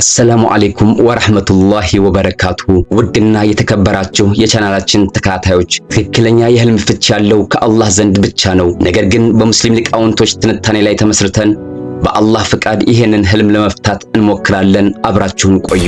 አሰላሙ አለይኩም ወራህመቱላሂ ወበረካቱ። ውድና የተከበራችሁ የቻናላችን ተከታታዮች ትክክለኛ የህልም ፍቺ ያለው ከአላህ ዘንድ ብቻ ነው። ነገር ግን በሙስሊም ሊቃውንቶች ትንታኔ ላይ ተመስርተን በአላህ ፍቃድ ይሄንን ህልም ለመፍታት እንሞክራለን። አብራችሁን ቆዩ።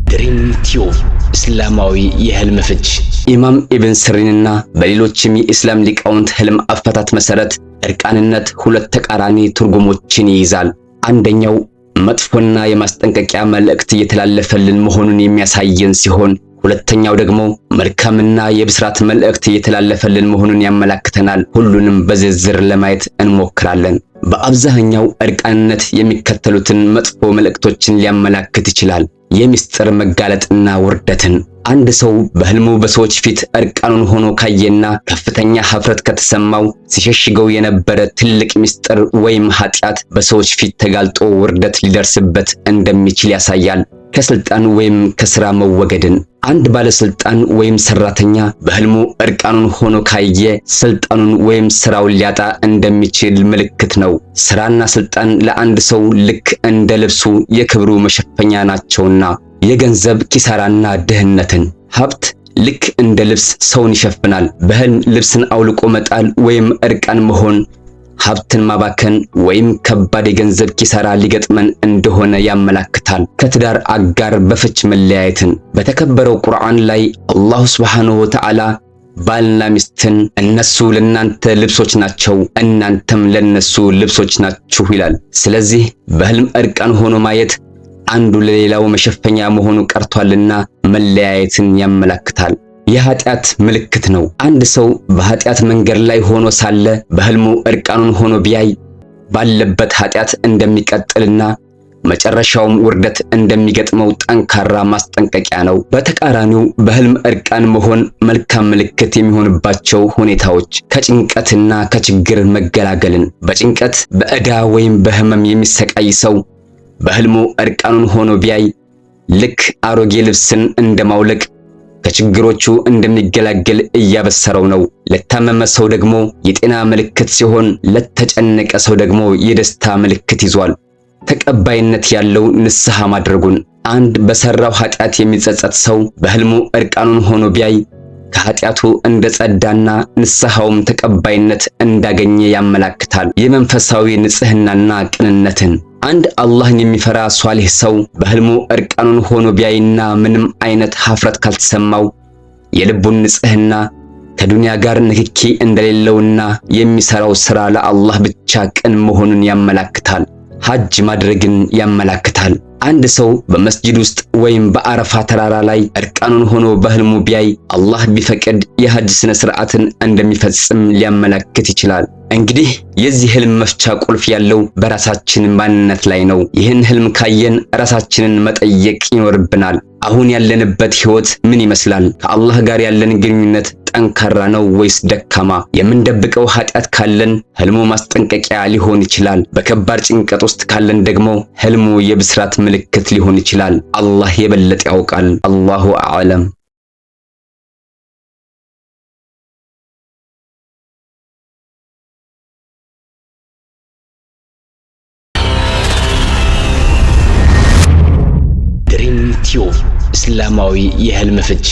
ድሪም ቲዩብ እስላማዊ የህልም ፍቺ። ኢማም ኢብን ሲሪንና በሌሎችም የኢስላም ሊቃውንት ህልም አፈታት መሰረት እርቃንነት ሁለት ተቃራኒ ትርጉሞችን ይይዛል። አንደኛው መጥፎና የማስጠንቀቂያ መልእክት እየተላለፈልን መሆኑን የሚያሳየን ሲሆን፣ ሁለተኛው ደግሞ መልካምና የብስራት መልእክት እየተላለፈልን መሆኑን ያመላክተናል። ሁሉንም በዝርዝር ለማየት እንሞክራለን። በአብዛኛው እርቃንነት የሚከተሉትን መጥፎ መልእክቶችን ሊያመላክት ይችላል። የሚስጥር መጋለጥና ውርደትን። አንድ ሰው በህልሙ በሰዎች ፊት እርቃኑን ሆኖ ካየና ከፍተኛ ሀፍረት ከተሰማው ሲሸሽገው የነበረ ትልቅ ሚስጥር ወይም ኃጢአት በሰዎች ፊት ተጋልጦ ውርደት ሊደርስበት እንደሚችል ያሳያል። ከስልጣን ወይም ከስራ መወገድን። አንድ ባለስልጣን ወይም ሰራተኛ በህልሙ እርቃኑን ሆኖ ካየ ስልጣኑን ወይም ስራውን ሊያጣ እንደሚችል ምልክት ነው። ስራና ስልጣን ለአንድ ሰው ልክ እንደ ልብሱ የክብሩ መሸፈኛ ናቸውና። የገንዘብ ኪሳራና ድህነትን። ሀብት ልክ እንደ ልብስ ሰውን ይሸፍናል። በህልም ልብስን አውልቆ መጣል ወይም እርቃን መሆን ሀብትን ማባከን ወይም ከባድ የገንዘብ ኪሳራ ሊገጥመን እንደሆነ ያመላክታል። ከትዳር አጋር በፍች መለያየትን። በተከበረው ቁርአን ላይ አላሁ ሱብሓነሁ ወተዓላ ባልና ሚስትን እነሱ ለናንተ ልብሶች ናቸው፣ እናንተም ለነሱ ልብሶች ናችሁ ይላል። ስለዚህ በህልም እርቃን ሆኖ ማየት አንዱ ለሌላው መሸፈኛ መሆኑ ቀርቷልና መለያየትን ያመላክታል። የኃጢአት ምልክት ነው። አንድ ሰው በኃጢአት መንገድ ላይ ሆኖ ሳለ በህልሙ እርቃኑን ሆኖ ቢያይ ባለበት ኃጢአት እንደሚቀጥልና መጨረሻውም ውርደት እንደሚገጥመው ጠንካራ ማስጠንቀቂያ ነው። በተቃራኒው በህልም እርቃን መሆን መልካም ምልክት የሚሆንባቸው ሁኔታዎች ከጭንቀትና ከችግር መገላገልን። በጭንቀት በዕዳ ወይም በህመም የሚሰቃይ ሰው በህልሙ እርቃኑን ሆኖ ቢያይ ልክ አሮጌ ልብስን እንደማውለቅ ከችግሮቹ እንደሚገላገል እያበሰረው ነው። ለታመመ ሰው ደግሞ የጤና ምልክት ሲሆን፣ ለተጨነቀ ሰው ደግሞ የደስታ ምልክት ይዟል። ተቀባይነት ያለው ንስሐ ማድረጉን። አንድ በሰራው ኃጢአት የሚጸጸት ሰው በህልሙ እርቃኑን ሆኖ ቢያይ ከኃጢአቱ እንደጸዳና ንስሐውም ተቀባይነት እንዳገኘ ያመላክታል። የመንፈሳዊ ንጽህናና ቅንነትን። አንድ አላህን የሚፈራ ሷሊህ ሰው በህልሙ እርቃኑን ሆኖ ቢያይና ምንም አይነት ሀፍረት ካልተሰማው የልቡን ንጽህና ከዱንያ ጋር ንክኪ እንደሌለውና የሚሰራው ሥራ ለአላህ ብቻ ቅን መሆኑን ያመላክታል። ሐጅ ማድረግን ያመላክታል። አንድ ሰው በመስጂድ ውስጥ ወይም በአረፋ ተራራ ላይ እርቃኑን ሆኖ በህልሙ ቢያይ አላህ ቢፈቅድ የሐጅ ስነ ስርዓትን እንደሚፈጽም ሊያመላክት ይችላል። እንግዲህ የዚህ ህልም መፍቻ ቁልፍ ያለው በራሳችን ማንነት ላይ ነው። ይህን ህልም ካየን ራሳችንን መጠየቅ ይኖርብናል። አሁን ያለንበት ህይወት ምን ይመስላል? ከአላህ ጋር ያለን ግንኙነት ጠንካራ ነው ወይስ ደካማ? የምንደብቀው ኃጢአት ካለን ህልሙ ማስጠንቀቂያ ሊሆን ይችላል። በከባድ ጭንቀት ውስጥ ካለን ደግሞ ህልሙ የብስራት ምልክት ሊሆን ይችላል። አላህ የበለጠ ያውቃል። አላሁ አዕለም። ድሪም ቲዩብ እስላማዊ የህልም ፍቺ